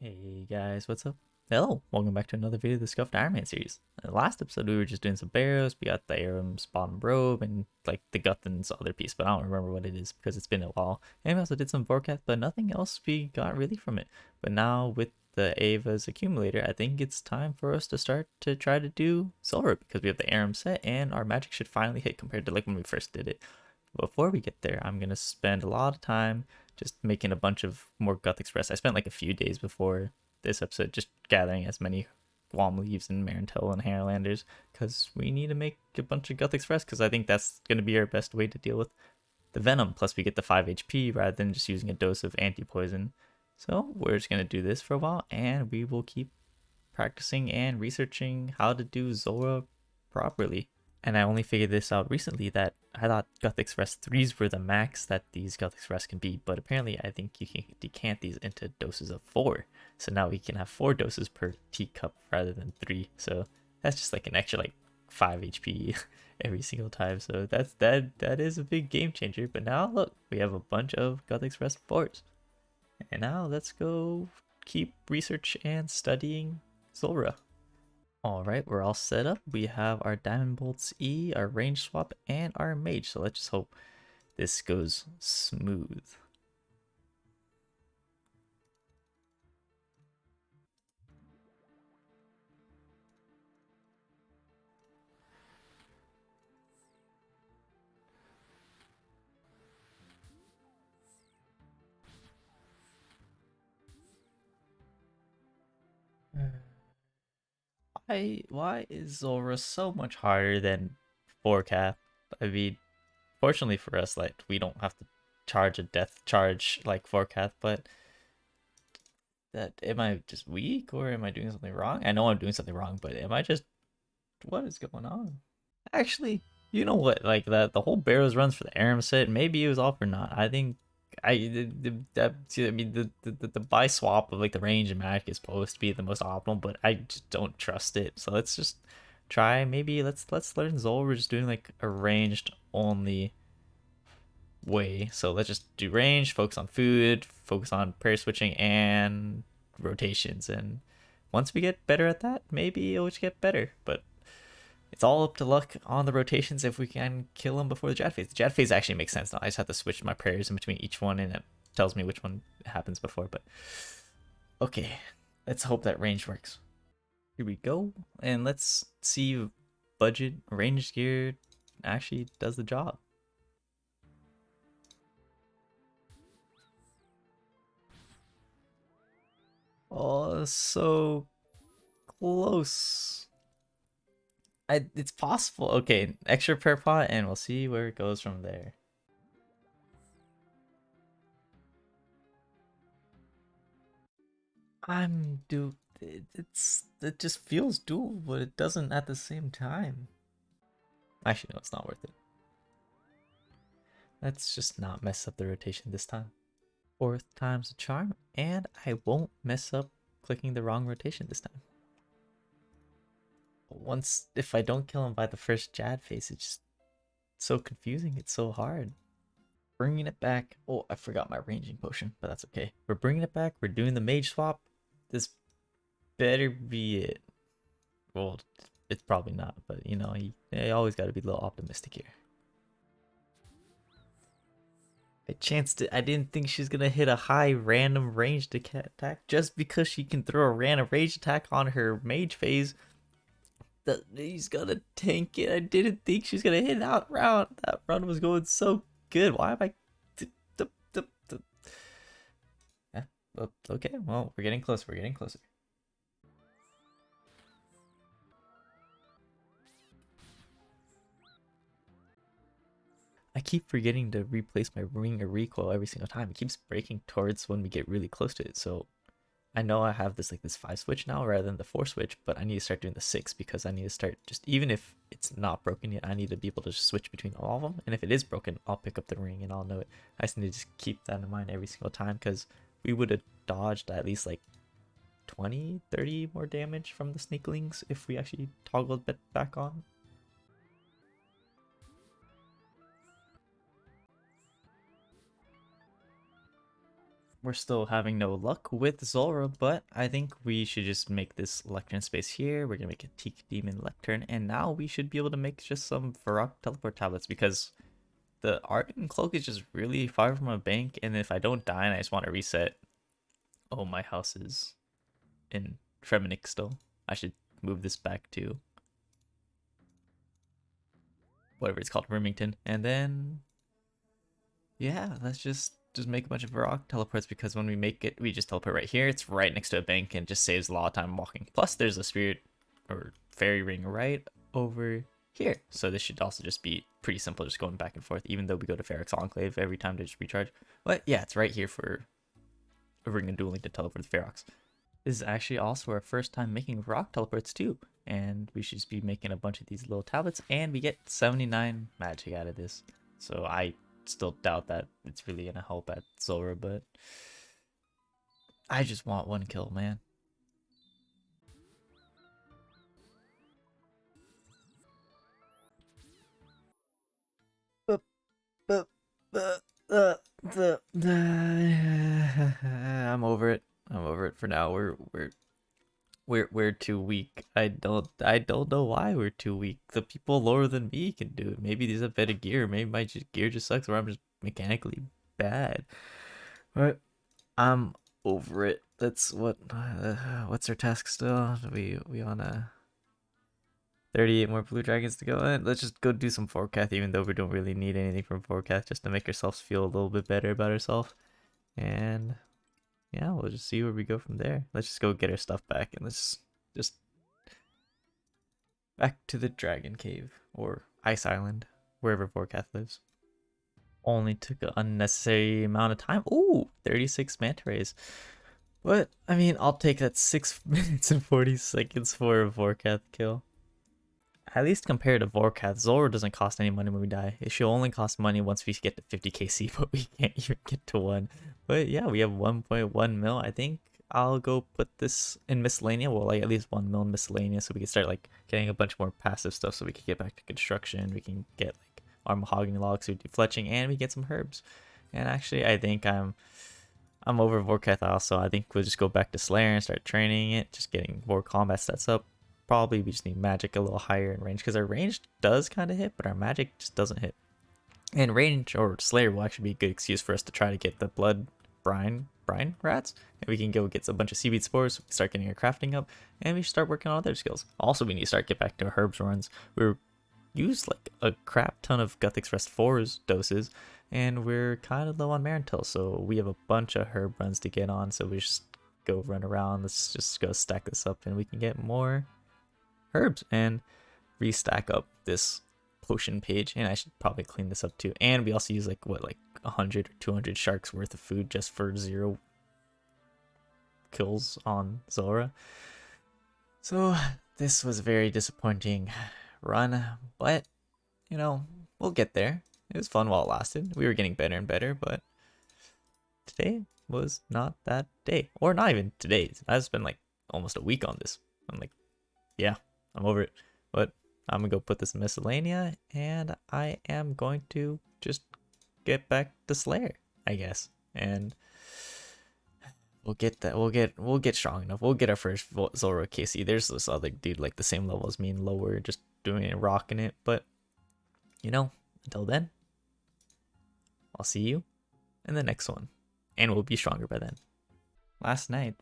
Hey guys, what's up? Hello, welcome back to another video of the Scuffed Iron Man series. In the last episode, we were just doing some barrows. We got the Aram's bottom robe and like the Guthin's other piece, but I don't remember what it is because it's been a while. And we also did some forecast, but nothing else we got really from it. But now with the Ava's accumulator, I think it's time for us to start to try to do Zora because we have the Aram set and our magic should finally hit compared to like when we first did it. Before we get there, I'm gonna spend a lot of time just making a bunch of more Guth Express. I spent like a few days before this episode just gathering as many Guam leaves and Marintel and Hairlanders because we need to make a bunch of Guth Express because I think that's gonna be our best way to deal with the Venom. Plus we get the 5 HP rather than just using a dose of anti-poison. So we're just gonna do this for a while and we will keep practicing and researching how to do Zora properly. And I only figured this out recently that I thought Guth Express 3s were the max that these Guth Express can be, but apparently I think you can decant these into doses of 4. So now we can have 4 doses per teacup rather than 3. So that's just like an extra like 5 HP every single time. So that is a big game changer. But now look, we have a bunch of Guth Express 4s. And now let's go keep research and studying Zora. Alright, we're all set up. We have our Diamond Bolts E, our range swap, and our mage. So let's just hope this goes smooth. Why is Zora so much harder than Forecast? I mean, fortunately for us, like we don't have to charge a death charge like Forecast, but that am I just weak or am I doing something wrong? I know I'm doing something wrong, but am I just what is going on? Actually, you know what? Like the whole Barrows runs for the Aram set. Maybe it was off or not. I think I mean the buy swap of like the range and magic is supposed to be the most optimal, but I just don't trust it. So let's just try. Maybe let's learn Zol. We're just doing like a ranged only way. So let's just do range, focus on food, focus on prayer switching and rotations. And once we get better at that, maybe it'll just get better. But it's all up to luck on the rotations if we can kill him before the Jad phase. The Jad phase actually makes sense now. I just have to switch my prayers in between each one and it tells me which one happens before. But okay, let's hope that range works. Here we go. And let's see if budget range gear actually does the job. Oh, so close. It's possible. Okay, extra prayer pot and we'll see where it goes from there. It just feels dual, but it doesn't at the same time. Actually, no, it's not worth it. Let's just not mess up the rotation this time. 4th time's a charm, and I won't mess up clicking the wrong rotation this time. Once, if I don't kill him by the first Jad phase, it's just so confusing. It's so hard. Bringing it back. Oh, I forgot my ranging potion, but that's okay. We're bringing it back. We're doing the mage swap. This better be it. Well, it's probably not, but you know, you always got to be a little optimistic here. I chanced it. I didn't think she's gonna hit a high random ranged attack just because she can throw a random ranged attack on her mage phase. That he's gonna tank it. I didn't think she's gonna hit that round. That run was going so good. Why am I? Yeah, okay, well, we're getting closer. We're getting closer. I keep forgetting to replace my ring or recoil every single time. It keeps breaking towards when we get really close to it. So I know I have this 5 switch now rather than the 4 switch, but I need to start doing the 6 because I need to start just, even if it's not broken yet, I need to be able to just switch between all of them. And if it is broken, I'll pick up the ring and I'll know it. I just need to just keep that in mind every single time because we would have dodged at least like 20, 30 more damage from the sneaklings if we actually toggled it back on. we're still having no luck with Zora, but I think we should just make this lectern space here. We're gonna make a Teak Demon lectern, and now we should be able to make just some Varrock teleport tablets because the Arden Cloak is just really far from a bank, and if I don't die and I just want to reset, oh, my house is in Treminick still. I should move this back to whatever it's called, Remington, and then yeah, let's just make a bunch of rock teleports because when we make it, we just teleport right here. It's right next to a bank and just saves a lot of time walking. Plus, there's a spirit or fairy ring right over here, so this should also just be pretty simple, just going back and forth. Even though we go to Ferrix Enclave every time to just recharge, but yeah, it's right here for a ring and dueling to teleport the Ferox. This is actually also our first time making rock teleports too, and we should just be making a bunch of these little tablets, and we get 79 magic out of this. So I still doubt that it's really gonna help at Zora, but I just want one kill, man. I'm over it. I'm over it for now. We're too weak. I don't know why we're too weak. The people lower than me can do it. Maybe these have better gear. Maybe my gear just sucks, or I'm just mechanically bad. But I'm over it. That's what's our task still? We on a 38 more blue dragons to go. Let's just go do some forecast, even though we don't really need anything from forecast, just to make ourselves feel a little bit better about ourselves. And yeah, we'll just see where we go from there. Let's just go get our stuff back and let's just back to the dragon cave or ice island, wherever forecast lives. Only took an unnecessary amount of time. Ooh, 36 manta rays. But I mean, I'll take that 6 minutes and 40 seconds for a forecast kill. At least compared to Vorkath, Zora doesn't cost any money when we die. It should only cost money once we get to 50 KC, but we can't even get to 1. But yeah, we have 1.1 mil. I think I'll go put this in miscellanea. Well, like at least 1 mil in miscellanea, so we can start like getting a bunch more passive stuff, so we can get back to construction. We can get like our mahogany logs, so we do fletching, and we get some herbs. And actually, I think I'm over Vorkath also. I think we'll just go back to Slayer and start training it, just getting more combat stats up. Probably we just need magic a little higher in range because our range does kind of hit, but our magic just doesn't hit. And range or Slayer will actually be a good excuse for us to try to get the blood brine rats, and we can go get a bunch of seaweed spores. We can start getting our crafting up, and we should start working on other skills. Also, we need to start get back to our herbs runs. We used like a crap ton of Guthix Rest 4's doses, and we're kind of low on Marintil, so we have a bunch of herb runs to get on. So we just go run around. Let's just go stack this up, and we can get more herbs and restack up this potion page. And I should probably clean this up too. And we also use like 100 or 200 sharks worth of food just for 0 kills on Zora. So this was a very disappointing run, but you know, we'll get there. It was fun while it lasted. We were getting better and better, but today was not that day. Or not even today. I've spent like almost a week on this. I'm like, yeah, I'm over it. But I'm gonna go put this in miscellanea, and I am going to just get back to Slayer, I guess. And we'll get that. We'll get strong enough. We'll get our first Zora KC. There's this other dude like the same level as me and lower, just doing it, rocking it. But you know, until then, I'll see you in the next one, and we'll be stronger by then. Last night,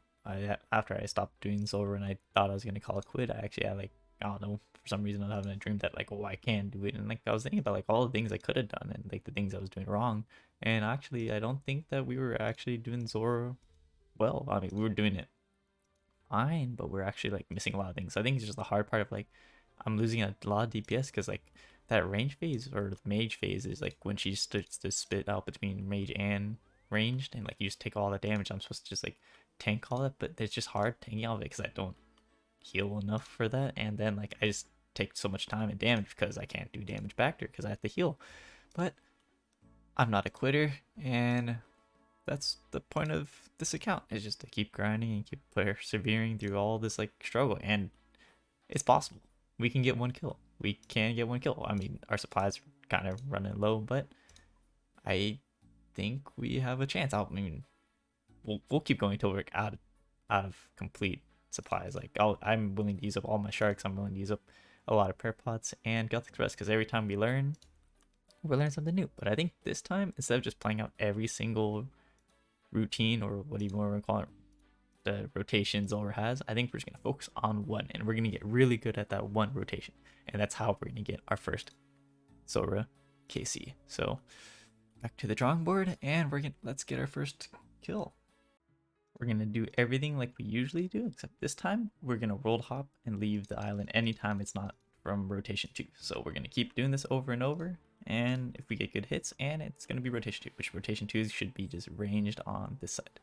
after I stopped doing Zora and I thought I was gonna call it quit, I actually had like, I don't know, for some reason I was having a dream that like, oh, I can do it, and like I was thinking about like all the things I could have done and like the things I was doing wrong. And actually, I don't think that we were actually doing Zora well. I mean, we were doing it fine, but we're actually like missing a lot of things. I think it's just the hard part of like, I'm losing a lot of DPS because like that range phase or the mage phase is like when she starts to spit out between mage and ranged, and like you just take all the damage. I'm supposed to just like tank all that, but it's just hard tanking all of it because I don't heal enough for that. And then like I just take so much time and damage because I can't do damage back to her because I have to heal. But I'm not a quitter, and that's the point of this account, is just to keep grinding and keep persevering through all this like struggle. And it's possible we can get 1 kill. We can get 1 kill. I mean, our supplies are kind of running low, but I think we have a chance. I mean, we'll keep going till we're out of complete supplies. Like I'm willing to use up all my sharks. I'm willing to use up a lot of prayer pots and Gothic Thrust, because every time we learn something new. But I think this time, instead of just playing out every single routine, or what even want to call it, the rotation Zulrah has, I think we're just going to focus on one, and we're going to get really good at that one rotation, and that's how we're going to get our first Zulrah KC. So back to the drawing board, and let's get our first kill. We're going to do everything like we usually do, except this time we're going to world hop and leave the island anytime it's not from rotation 2. So we're going to keep doing this over and over, and if we get good hits, and it's going to be rotation 2, which rotation 2 should be just ranged on this side.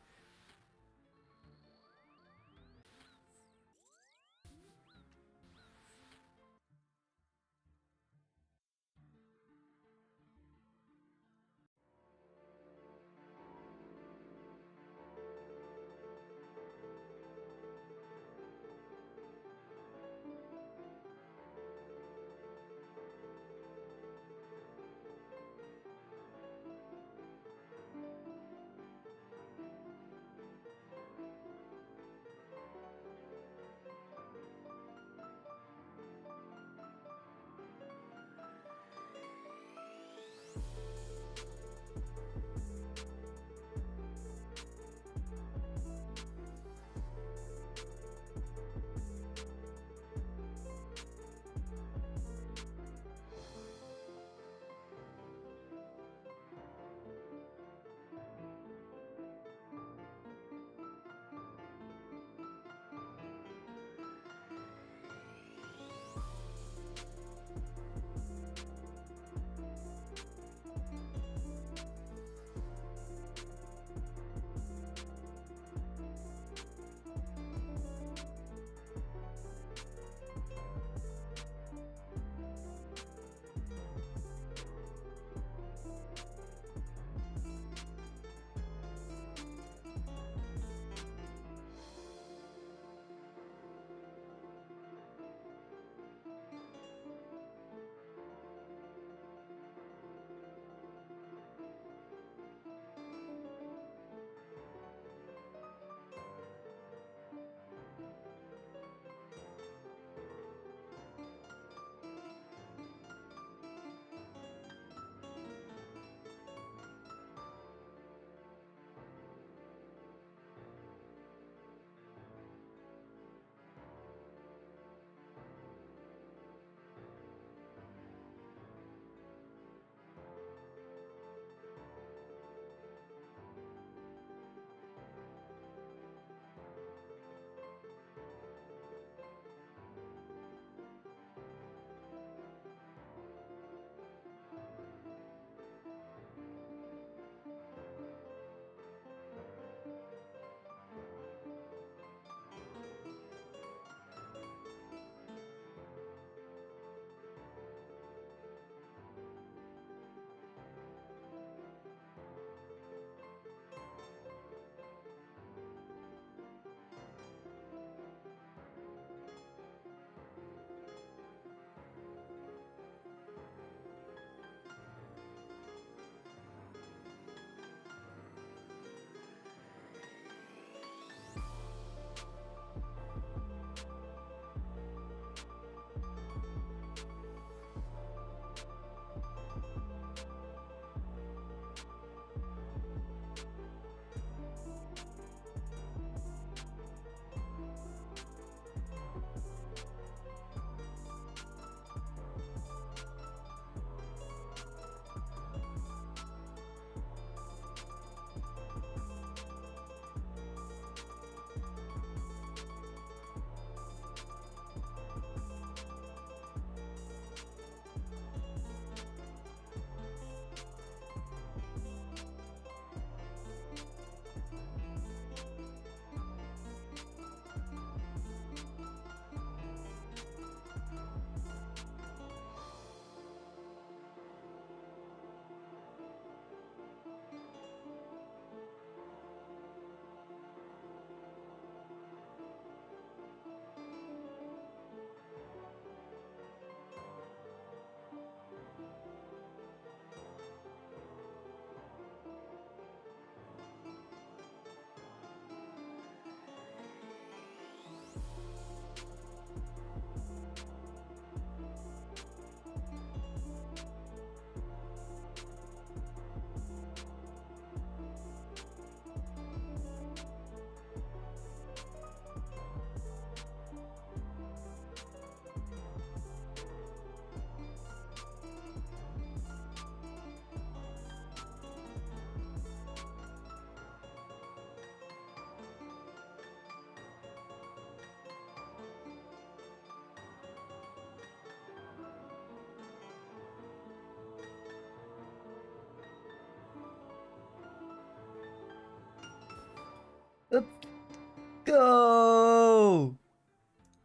go!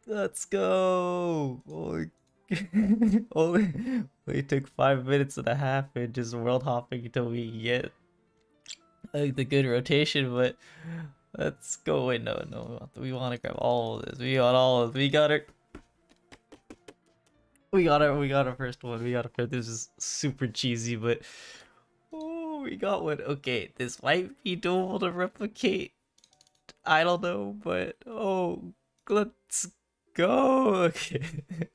Let's go! Only took 5 minutes and a half and just world hopping until we get like the good rotation, but let's go. Wait, no, we want to grab all of this. We got all of this. We got it. We got our first one. We got our first. This is super cheesy, but oh, we got one. Okay, this might be doable to replicate. I don't know, but oh, let's go. Okay.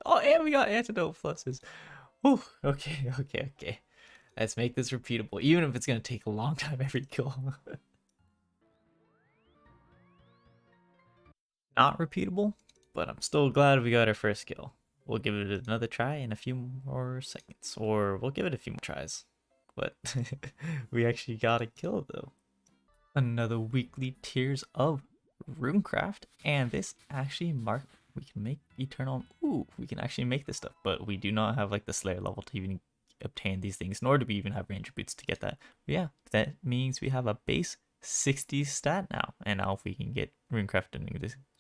Oh, and we got antidote pluses. Oh, okay. Let's make this repeatable, even if it's gonna take a long time every kill. Not repeatable, but I'm still glad we got our first kill. We'll give it another try in a few more seconds, or we'll give it a few more tries. But we actually got a kill though. Another weekly Tears of Runecraft, and this actually we can make eternal. Ooh, we can actually make this stuff, but we do not have like the Slayer level to even obtain these things, nor do we even have Ranger boots to get that. But yeah, that means we have a base 60 stat now, and now if we can get Runecraft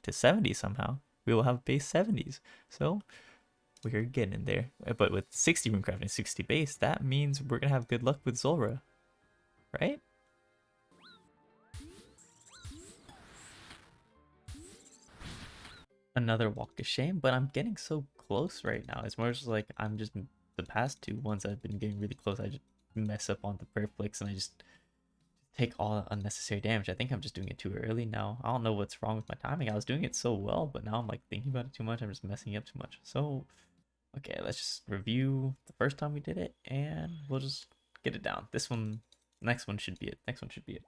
to 70 somehow, we will have base 70s. So we're getting there. But with 60 Runecraft and 60 base, that means we're gonna have good luck with Zulrah, right? Another walk of shame, but I'm getting so close right now. It's more just like I'm just the past two ones I've been getting really close. I just mess up on the perflicts and I just take all unnecessary damage. I think I'm just doing it too early now. I don't know what's wrong with my timing. I was doing it so well, but now I'm like thinking about it too much. I'm just messing up too much. So okay, let's just review the first time we did it and we'll just get it down. This one, next one should be it. Next one should be it.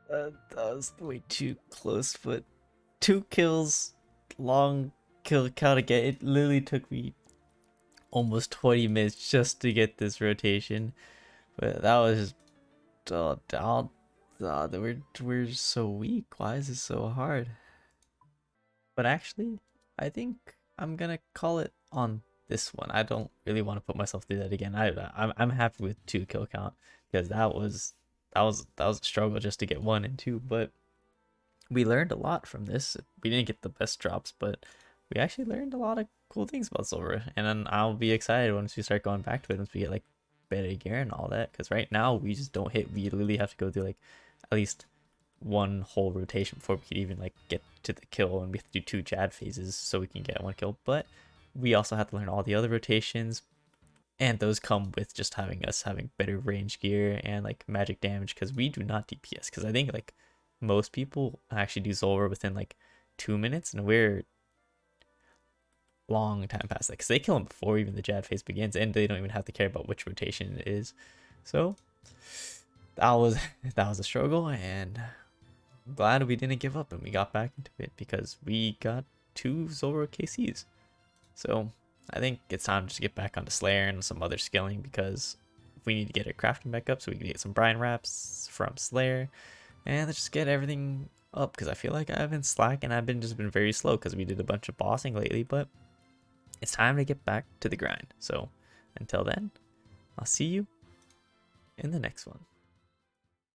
That was way too close, but 2 kills, long kill count again. It literally took me almost 20 minutes just to get this rotation, but that was just we're so weak. Why is this so hard? But actually, I think I'm gonna call it on this one. I don't really want to put myself through that again. I'm happy with 2 kill count because that was a struggle just to get 1 and 2, but we learned a lot from this. We didn't get the best drops, but we actually learned a lot of cool things about Zulrah, and then I'll be excited once we start going back to it, once we get like better gear and all that, because right now we just don't hit. We literally have to go through like at least 1 whole rotation before we could even like get to the kill, and we have to do 2 Jad phases so we can get 1 kill. But we also have to learn all the other rotations, and those come with just having better range gear and like magic damage, because we do not DPS. Because I think like most people actually do Zulrah within like 2 minutes, and we're long time past that because they kill him before even the Jad phase begins, and they don't even have to care about which rotation it is. So that was a struggle, and I'm glad we didn't give up and we got back into it because we got 2 Zulrah KCs. So I think it's time to just get back onto Slayer and some other skilling, because we need to get our crafting back up so we can get some Brine wraps from Slayer, and let's just get everything up, because I feel like I've been slacking. I've just been very slow because we did a bunch of bossing lately, but it's time to get back to the grind. So until then, I'll see you in the next one.